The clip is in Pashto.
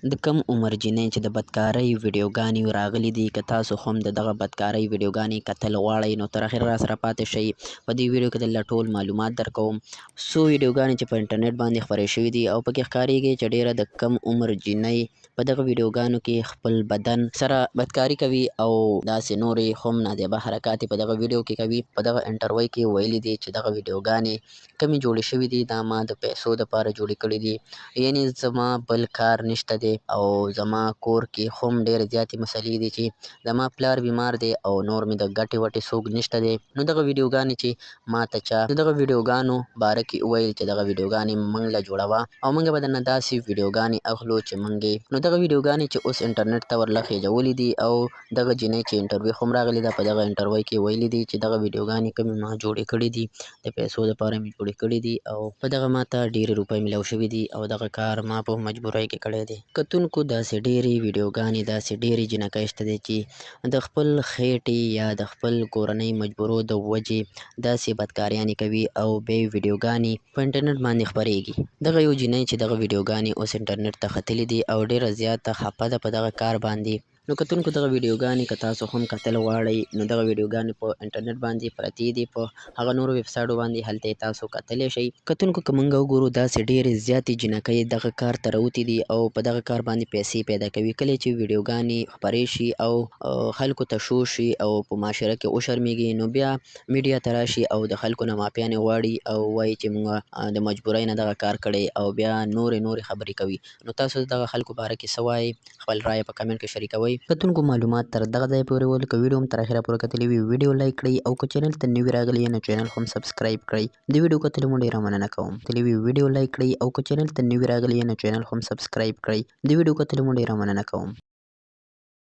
د کم عمر جینۍ چې د بدکارۍ ویډیوګانې راغلي دي، که تاسو هم د دغه بدکارۍ ویډیوګانې کتل غواړئ نو تر اخره راسره پاتې شئ. په دې ویډیو کې درله ټول معلومات درکوم. څو ویډیوګانې چې په انټرنیټ باندې خپرې شوي دي او پکې ښکارېږي چې ډېره د کم عمر جینۍ په دغه ویډیوګانو کې خپل بدن سره بدکاري کوي او داسې نورې هم نادیبه حرکات په دغه ویډیو کې کوي. په دغه انټرویو کې ویلي دي چې دغه ویډیوګانې کمې جوړې شوي دي، دا ما د پیسو دپاره جوړې کړي دي، یعنې زما بل کار نشته دی او زما کور کې هم ډېرې زیاتې مسلې دي چې زما پلار بیمار دی او نور مې د ګټې وټې څوک نشته دی. نو دغه ویډیوګانې چې ما ته چا د دغه ویډیوګانو باره کې وویل چې دغه ویډیوګانې موږ له جوړوه او موږ به درنه داسې ویډیوګانې اخلو چې موږ نو دغه ویډیوګانې چې اوس انټرنیټ ته ورله خېجولي دي او دغه جینۍ چې انټرویو هم راغلې ده، په دغه انټرویو کې ویلي دي چې دغه ویډیوګانې کومې ما جوړې کړي دي، د پیسو دپاره مې جوړې کړي دي او په دغه ما ته ډېرې روپۍ میلاو شوي دي او دغه کار ما په مجبورۍ کې کړی دی. کتونکو داسې ډېرې ویډیوګانې داسې ډېرې جینکۍ شته دی چې د خپل خېټې یا د خپل کورنۍ مجبورو د وجې داسې بدکاریانې کوي او بیا یې ویډیوګانې په انټرنیټ باندې خپرېږي. دغه یو جینۍ چې دغه ویډیوګانې اوس انټرنیټ ته ختلي دي او ډېره زیاته خفه ده په دغه کار باندې. نو کتونکو دغه ویډیوګانې که تاسو هم کتل غواړئ نو دغه ویډیوګانې په انټرنیټ باندې پرتې دي، په هغه نورو ویبسایټو باندې، هلته یې تاسو کتلی شئ. کتونکو که موږ وګورو داسې ډېرې زیاتې جینکۍ دغه کار ته راوتې دي او په دغه کار باندې پیسې پیدا کوي. کله چې ویډیوګانې خپرې شي او خلکو ته شو شي او په معاشره کې وشرمېږي نو بیا میډیا ته راشي او د خلکو نه معافیانې غواړي او وایي چې موږ د مجبورۍ نه دغه کار کړی او بیا نورې خبرې کوي. نو تاسو دغه خلکو باره کې څه وایئ؟ خپل رایه په کمنټ کې شریکوئ. کتونکو معلومات تر دغه ځایه پورې ول. که ویډیو هم تر اخره پورې کتلي وي ویډیو لایک کړئ او که چینل ته نوي راغلي یې نو چینل هم سبسکرایب کړئ. د ویډیو کتلو مو ډېره مننه کوم. تلي وي ویډیو لایک کړئ او که چینل ته نوي راغلي یې نو چینل هم سبسکرایب کړئ. د ویډیو کتلو مو ډېره مننه کوم.